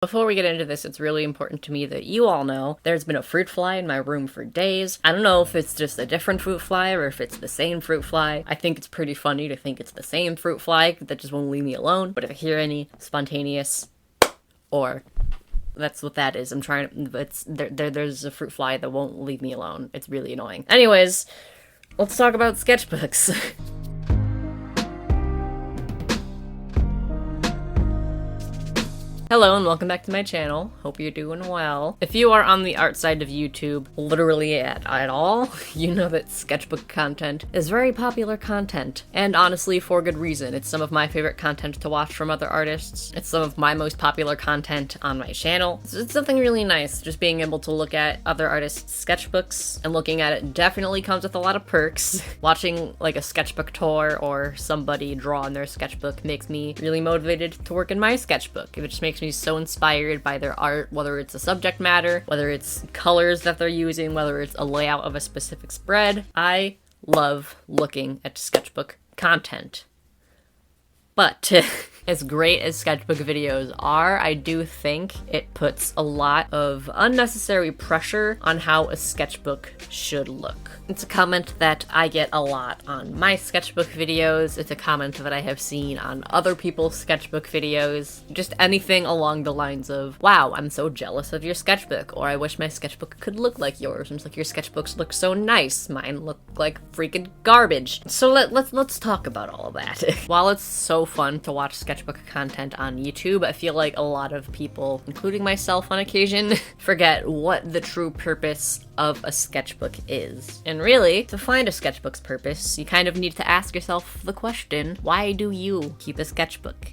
Before we get into this, it's really important to me that you all know there's been a fruit fly in my room for days. I don't know if it's just a different fruit fly or if it's the same fruit fly. I think it's pretty funny to think it's the same fruit fly that just won't leave me alone. But if I hear any spontaneous or that's what that is. I'm trying to, it's there's a fruit fly that won't leave me alone. It's really annoying. Anyways, let's talk about sketchbooks. Hello and welcome back to my channel. Hope you're doing well. If you are on the art side of YouTube, literally at all, you know that sketchbook content is very popular content. And honestly, for good reason. It's some of my favorite content to watch from other artists. It's some of my most popular content on my channel. It's something really nice, just being able to look at other artists' sketchbooks, and looking at it definitely comes with a lot of perks. Watching like a sketchbook tour or somebody draw in their sketchbook makes me really motivated to work in my sketchbook. It just makes me so inspired by their art, whether it's a subject matter, whether it's colors that they're using, whether it's a layout of a specific spread. I love looking at sketchbook content. But as great as sketchbook videos are, I do think it puts a lot of unnecessary pressure on how a sketchbook should look. It's a comment that I get a lot on my sketchbook videos. It's a comment that I have seen on other people's sketchbook videos. Just anything along the lines of, wow, I'm so jealous of your sketchbook, or I wish my sketchbook could look like yours. It's like, your sketchbooks look so nice. Mine look like freaking garbage. So let's talk about all of that. While it's so fun to watch sketchbook content on YouTube, I feel like a lot of people, including myself on occasion, forget what the true purpose of a sketchbook is. And really, to find a sketchbook's purpose, you kind of need to ask yourself the question, why do you keep a sketchbook?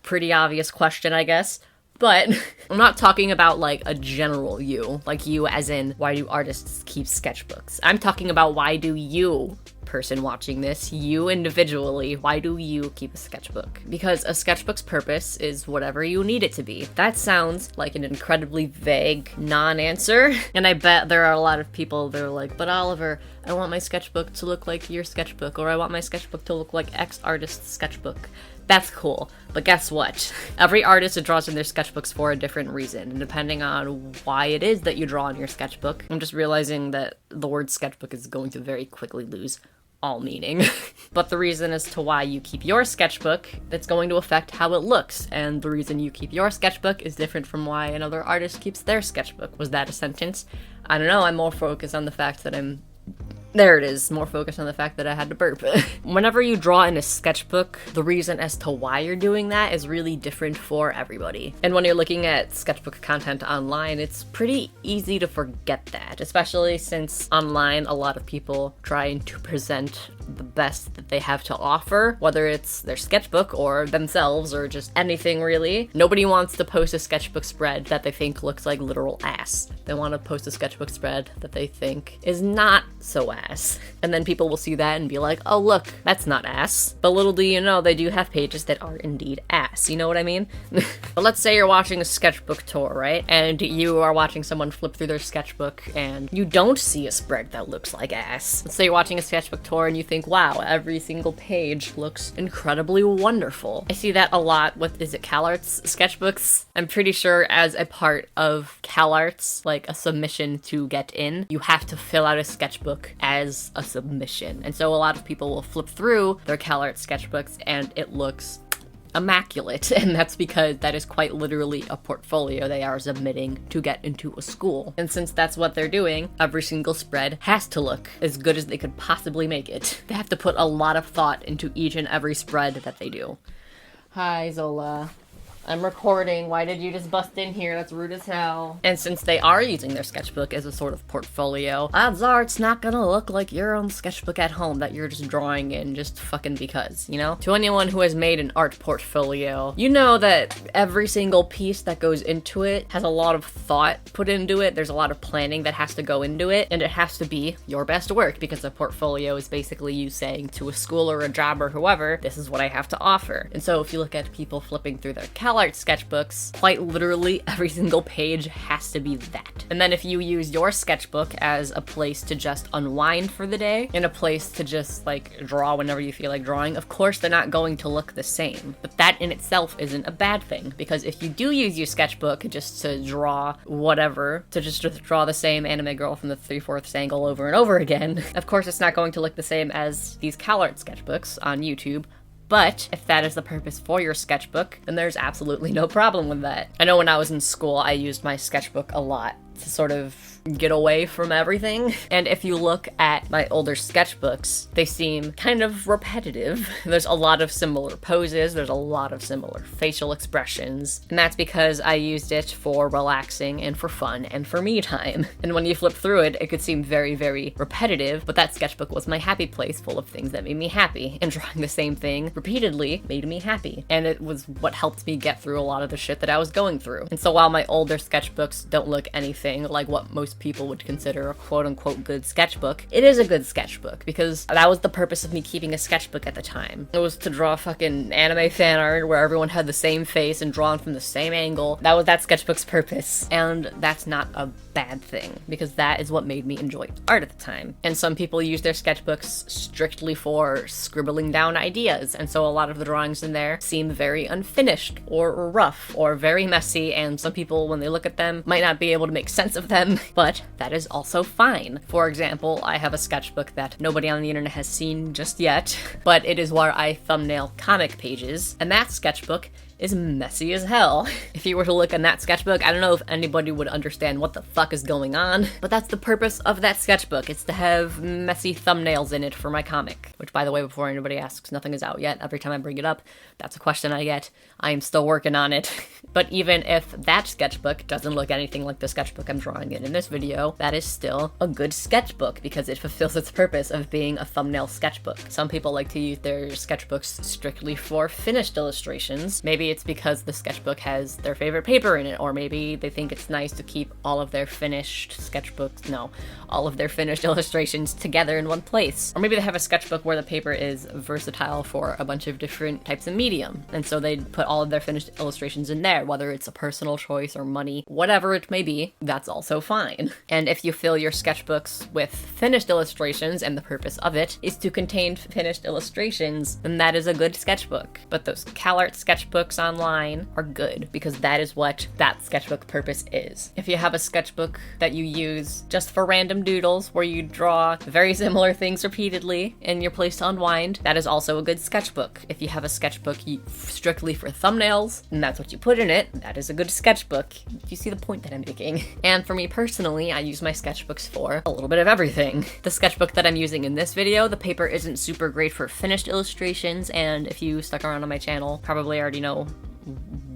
Pretty obvious question, I guess. But I'm not talking about like a general you, like you as in, why do artists keep sketchbooks? I'm talking about, why do you, person watching this, you individually, why do you keep a sketchbook? Because a sketchbook's purpose is whatever you need it to be. That sounds like an incredibly vague non-answer, and I bet there are a lot of people that are like, but Oliver, I want my sketchbook to look like your sketchbook, or I want my sketchbook to look like X artist's sketchbook. That's cool, but guess what? Every artist draws in their sketchbooks for a different reason, and depending on why it is that you draw in your sketchbook, I'm just realizing that the word sketchbook is going to very quickly lose all meaning. But the reason as to why you keep your sketchbook, that's going to affect how it looks, and the reason you keep your sketchbook is different from why another artist keeps their sketchbook. Was that a sentence? I don't know, I'm more focused on the fact that there it is, more focused on the fact that I had to burp. Whenever you draw in a sketchbook, the reason as to why you're doing that is really different for everybody. And when you're looking at sketchbook content online, it's pretty easy to forget that, especially since online a lot of people trying to present the best that they have to offer, whether it's their sketchbook or themselves or just anything really. Nobody wants to post a sketchbook spread that they think looks like literal ass. They want to post a sketchbook spread that they think is not so ass. And then people will see that and be like, oh look, that's not ass. But little do you know, they do have pages that are indeed ass. You know what I mean? But let's say you're watching a sketchbook tour, right? And you are watching someone flip through their sketchbook and you don't see a spread that looks like ass. Let's say you're watching a sketchbook tour and you think, wow, every single page looks incredibly wonderful. I see that a lot with, is it CalArts sketchbooks? I'm pretty sure as a part of CalArts, like a submission to get in, you have to fill out a sketchbook as a submission. And so a lot of people will flip through their CalArts sketchbooks and it looks immaculate, and that's because that is quite literally a portfolio they are submitting to get into a school. And since that's what they're doing, every single spread has to look as good as they could possibly make it. They have to put a lot of thought into each and every spread that they do. Hi, Zola. I'm recording. Why did you just bust in here? That's rude as hell. And since they are using their sketchbook as a sort of portfolio, odds are it's not gonna look like your own sketchbook at home that you're just drawing in just fucking because, you know? To anyone who has made an art portfolio, you know that every single piece that goes into it has a lot of thought put into it. There's a lot of planning that has to go into it, and it has to be your best work, because a portfolio is basically you saying to a school or a job or whoever, this is what I have to offer. And so if you look at people flipping through their calendar CalArt sketchbooks, quite literally every single page has to be that. And then if you use your sketchbook as a place to just unwind for the day, and a place to just like draw whenever you feel like drawing, of course they're not going to look the same. But that in itself isn't a bad thing, because if you do use your sketchbook just to draw whatever, to just draw the same anime girl from the 3/4 angle over and over again, of course it's not going to look the same as these CalArt sketchbooks on YouTube. But if that is the purpose for your sketchbook, then there's absolutely no problem with that. I know when I was in school, I used my sketchbook a lot to sort of get away from everything. And if you look at my older sketchbooks, they seem kind of repetitive. There's a lot of similar poses, there's a lot of similar facial expressions, and that's because I used it for relaxing and for fun and for me time. And when you flip through it, it could seem very, very repetitive, but that sketchbook was my happy place full of things that made me happy, and drawing the same thing repeatedly made me happy. And it was what helped me get through a lot of the shit that I was going through. And so while my older sketchbooks don't look anything like what most people would consider a quote-unquote good sketchbook, it is a good sketchbook, because that was the purpose of me keeping a sketchbook at the time. It was to draw fucking anime fan art where everyone had the same face and drawn from the same angle. That was that sketchbook's purpose, and that's not a bad thing, because that is what made me enjoy art at the time. And some people use their sketchbooks strictly for scribbling down ideas, and so a lot of the drawings in there seem very unfinished or rough or very messy, and some people, when they look at them, might not be able to make sense of them, but that is also fine. For example, I have a sketchbook that nobody on the internet has seen just yet, but it is where I thumbnail comic pages, and that sketchbook is messy as hell. If you were to look in that sketchbook, I don't know if anybody would understand what the fuck is going on, but that's the purpose of that sketchbook. It's to have messy thumbnails in it for my comic. Which, by the way, before anybody asks, nothing is out yet. Every time I bring it up, that's a question I get. I am still working on it. But even if that sketchbook doesn't look anything like the sketchbook I'm drawing in this video, that is still a good sketchbook because it fulfills its purpose of being a thumbnail sketchbook. Some people like to use their sketchbooks strictly for finished illustrations. Maybe it's because the sketchbook has their favorite paper in it, or maybe they think it's nice to keep all of their finished illustrations together in one place. Or maybe they have a sketchbook where the paper is versatile for a bunch of different types of medium, and so they put all of their finished illustrations in there, whether it's a personal choice or money, whatever it may be, that's also fine. And if you fill your sketchbooks with finished illustrations and the purpose of it is to contain finished illustrations, then that is a good sketchbook. But those CalArt sketchbooks online are good because that is what that sketchbook purpose is. If you have a sketchbook that you use just for random doodles where you draw very similar things repeatedly in your place to unwind, that is also a good sketchbook. If you have a sketchbook strictly for thumbnails and that's what you put in it, that is a good sketchbook. You see the point that I'm making? And for me personally, I use my sketchbooks for a little bit of everything. The sketchbook that I'm using in this video, the paper isn't super great for finished illustrations, and if you stuck around on my channel, probably already know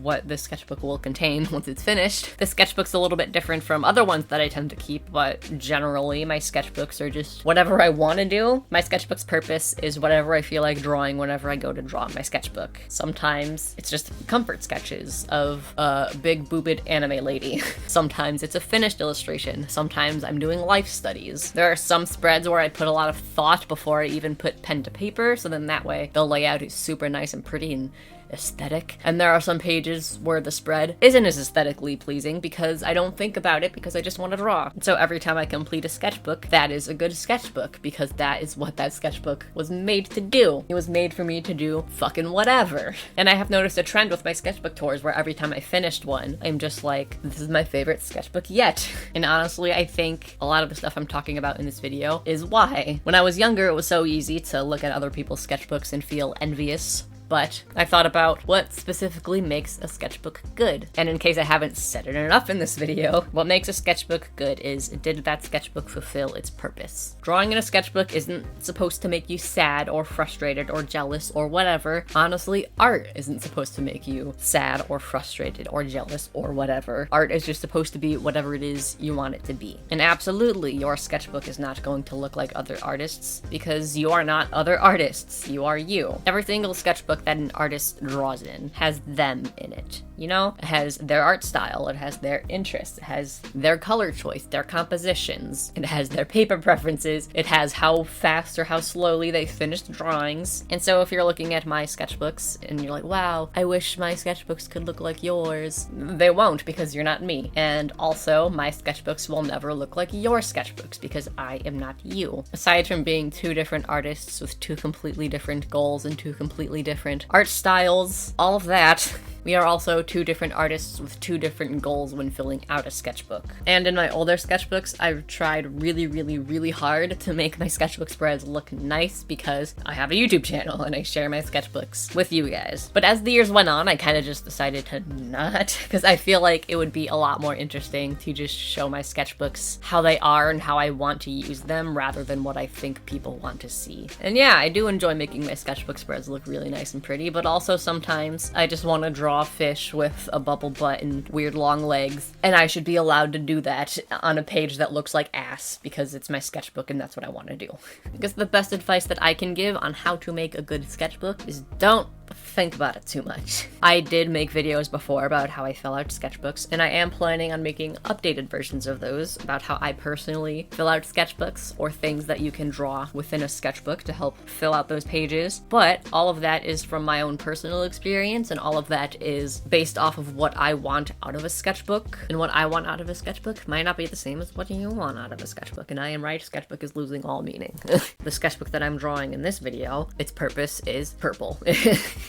what this sketchbook will contain once it's finished. The sketchbook's a little bit different from other ones that I tend to keep, but generally my sketchbooks are just whatever I want to do. My sketchbook's purpose is whatever I feel like drawing whenever I go to draw my sketchbook. Sometimes it's just comfort sketches of a big boobed anime lady. Sometimes it's a finished illustration. Sometimes I'm doing life studies. There are some spreads where I put a lot of thought before I even put pen to paper, so then that way the layout is super nice and pretty and aesthetic. And there are some pages where the spread isn't as aesthetically pleasing because I don't think about it, because I just want to draw. And so every time I complete a sketchbook, that is a good sketchbook because that is what that sketchbook was made to do. It was made for me to do fucking whatever. And I have noticed a trend with my sketchbook tours where every time I finished one, I'm just like, this is my favorite sketchbook yet. And honestly, I think a lot of the stuff I'm talking about in this video is why. When I was younger, it was so easy to look at other people's sketchbooks and feel envious. But I thought about what specifically makes a sketchbook good. And in case I haven't said it enough in this video, what makes a sketchbook good is, did that sketchbook fulfill its purpose? Drawing in a sketchbook isn't supposed to make you sad or frustrated or jealous or whatever. Honestly, art isn't supposed to make you sad or frustrated or jealous or whatever. Art is just supposed to be whatever it is you want it to be. And absolutely, your sketchbook is not going to look like other artists because you are not other artists. You are you. Every single sketchbook that an artist draws in has them in it. you know? It has their art style, it has their interests, it has their color choice, their compositions, it has their paper preferences, it has how fast or how slowly they finish the drawings. And so if you're looking at my sketchbooks and you're like, wow, I wish my sketchbooks could look like yours, they won't, because you're not me. And also, my sketchbooks will never look like your sketchbooks because I am not you. Aside from being two different artists with two completely different goals and two completely different art styles, all of that, we are also two different artists with two different goals when filling out a sketchbook. And in my older sketchbooks, I've tried really, really, really hard to make my sketchbook spreads look nice because I have a YouTube channel and I share my sketchbooks with you guys. But as the years went on, I kind of just decided to not, because I feel like it would be a lot more interesting to just show my sketchbooks how they are and how I want to use them rather than what I think people want to see. And yeah, I do enjoy making my sketchbook spreads look really nice and pretty, but also sometimes I just want to draw a fish with a bubble butt and weird long legs, and I should be allowed to do that on a page that looks like ass because it's my sketchbook and that's what I want to do. Because the best advice that I can give on how to make a good sketchbook is don't think about it too much. I did make videos before about how I fill out sketchbooks, and I am planning on making updated versions of those about how I personally fill out sketchbooks or things that you can draw within a sketchbook to help fill out those pages. But all of that is from my own personal experience, and all of that is based off of what I want out of a sketchbook, and what I want out of a sketchbook might not be the same as what you want out of a sketchbook. And I am right, sketchbook is losing all meaning. The sketchbook that I'm drawing in this video, its purpose is purple.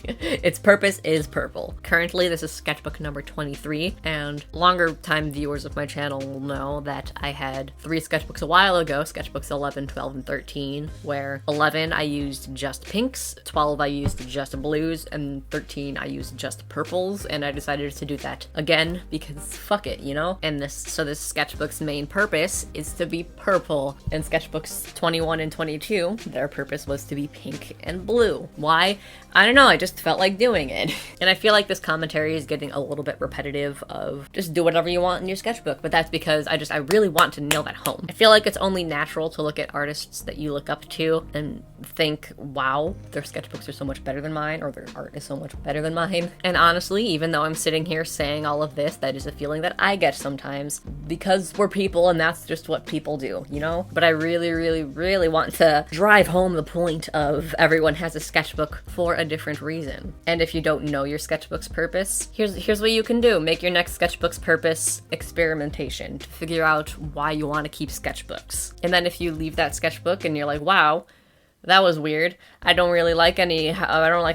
Its purpose is purple. Currently, this is sketchbook number 23, and longer time viewers of my channel will know that I had 3 sketchbooks a while ago, sketchbooks 11, 12, and 13, where 11 I used just pinks, 12 I used just blues, and 13 I used just purples, and I decided to do that again because fuck it, you know? And this sketchbook's main purpose is to be purple, and sketchbooks 21 and 22, their purpose was to be pink and blue. Why? I don't know, I just felt like doing it. And I feel like this commentary is getting a little bit repetitive of just do whatever you want in your sketchbook, but that's because I really want to nail that home. I feel like it's only natural to look at artists that you look up to and think, wow, their sketchbooks are so much better than mine, or their art is so much better than mine. And honestly, even though I'm sitting here saying all of this, that is a feeling that I get sometimes because we're people and that's just what people do, you know? But I really, really, really want to drive home the point of everyone has a sketchbook for a different reason. And if you don't know your sketchbook's purpose, here's what you can do. Make your next sketchbook's purpose experimentation to figure out why you want to keep sketchbooks. And then if you leave that sketchbook and you're like, wow, that was weird, I don't like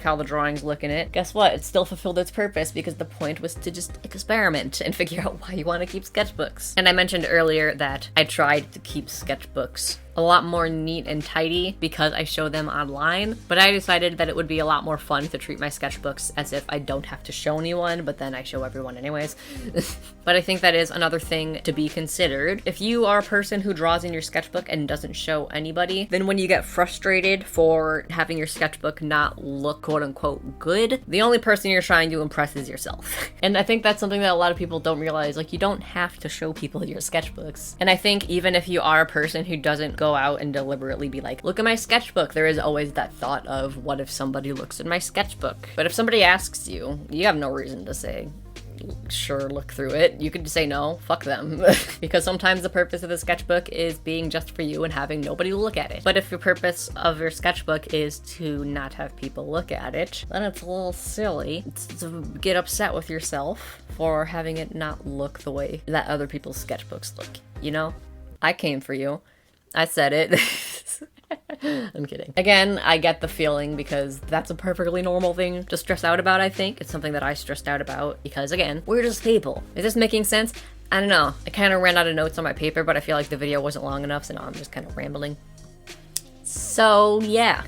how the drawings look in it. Guess what? It still fulfilled its purpose because the point was to just experiment and figure out why you want to keep sketchbooks. And I mentioned earlier that I tried to keep sketchbooks a lot more neat and tidy because I show them online, but I decided that it would be a lot more fun to treat my sketchbooks as if I don't have to show anyone, but then I show everyone anyways. But I think that is another thing to be considered. If you are a person who draws in your sketchbook and doesn't show anybody, then when you get frustrated for having your sketchbook not look quote-unquote good, the only person you're trying to impress is yourself. And I think that's something that a lot of people don't realize. Like, you don't have to show people your sketchbooks. And I think even if you are a person who doesn't go out and deliberately be like, look at my sketchbook, there is always that thought of, what if somebody looks at my sketchbook? But if somebody asks you, you have no reason to say, sure, look through it. You could say no, fuck them. Because sometimes the purpose of the sketchbook is being just for you and having nobody look at it. But if your purpose of your sketchbook is to not have people look at it, then it's a little silly to get upset with yourself for having it not look the way that other people's sketchbooks look, you know? I came for you. I said it. I'm kidding. Again, I get the feeling because that's a perfectly normal thing to stress out about, I think. It's something that I stressed out about because, again, we're just people. Is this making sense? I don't know. I kind of ran out of notes on my paper, but I feel like the video wasn't long enough, so now I'm just kind of rambling. So, yeah.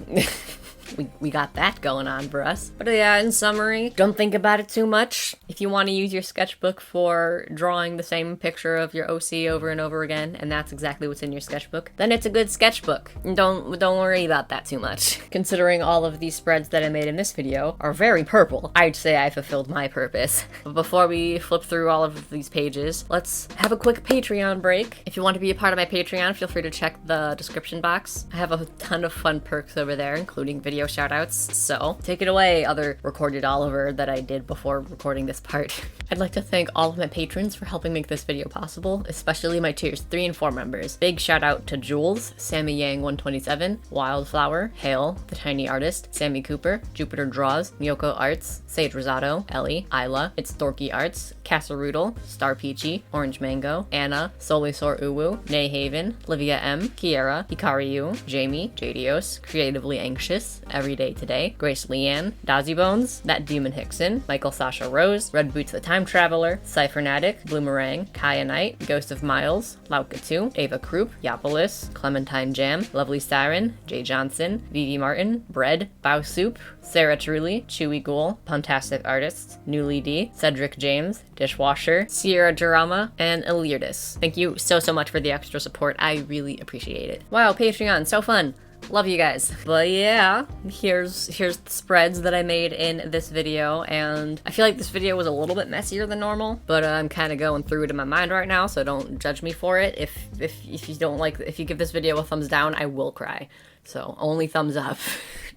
We got that going on for us. But yeah, in summary, don't think about it too much. If you want to use your sketchbook for drawing the same picture of your OC over and over again, and that's exactly what's in your sketchbook, then it's a good sketchbook. Don't worry about that too much. Considering all of these spreads that I made in this video are very purple, I'd say I fulfilled my purpose. But before we flip through all of these pages, let's have a quick Patreon break. If you want to be a part of my Patreon, feel free to check the description box. I have a ton of fun perks over there, including video video shoutouts, so take it away, other recorded Oliver that I did before recording this part. I'd like to thank all of my patrons for helping make this video possible, especially my tiers 3 and 4 members. Big shout out to Jules, Sammy Yang 127, Wildflower, Hale, The Tiny Artist, Sammy Cooper, Jupiter Draws, Miyoko Arts, Sage Rosato, Ellie, Isla, It's Dorky Arts, Casseroodle, Star Peachy, Orange Mango, Anna, Solisor Uwu, Nay Haven, Livia M, Kiera, Hikari Yu, Jamie, JDios, Creatively Anxious, Everyday Today, Grace Leanne, Dazzy Bones, That Demon Hickson, Michael Sasha Rose, Red Boots the Time Traveler, Cyphernatic, Bloomerang, Kaya Knight, Ghost of Miles, Lauka 2, Ava Krupp, Yapolis, Clementine Jam, Lovely Siren, Jay Johnson, Vivi Martin, Bread, Bao Soup, Sarah Truly, Chewy Ghoul, Puntastic Artists, Newly D, Cedric James, Dishwasher, Sierra Jarama, and Elirdis. Thank you so much for the extra support. I really appreciate it. Wow, Patreon, so fun. Love you guys. But yeah, here's the spreads that I made in this video, and I feel like this video was a little bit messier than normal, but I'm kind of going through it in my mind right now, so don't judge me for it. If you don't like, if you give this video a thumbs down, I will cry. So only thumbs up.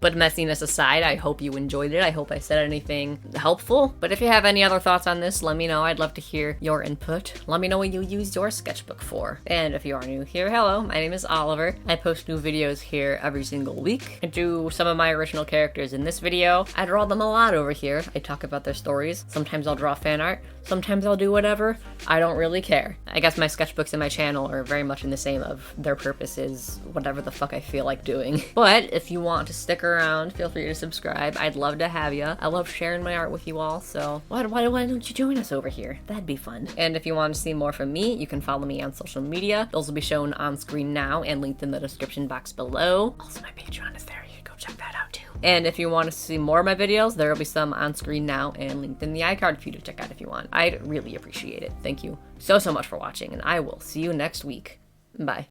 But messiness aside, I hope you enjoyed it. I hope I said anything helpful. But if you have any other thoughts on this, let me know. I'd love to hear your input. Let me know what you used your sketchbook for. And if you are new here, hello, my name is Oliver. I post new videos here every single week. I do some of my original characters in this video. I draw them a lot over here. I talk about their stories. Sometimes I'll draw fan art. Sometimes I'll do whatever. I don't really care. I guess my sketchbooks and my channel are very much in the same of their purpose is whatever the fuck I feel like doing. But if you want to stick around, feel free to subscribe. I'd love to have you. I love sharing my art with you all, so why don't you join us over here? That'd be fun. And if you want to see more from me, you can follow me on social media. Those will be shown on screen now and linked in the description box below. Also, my Patreon is there. You can go check that out too. And if you want to see more of my videos, there will be some on screen now and linked in the iCard for you to check out if you want. I'd really appreciate it. Thank you so much for watching, and I will see you next week. Bye.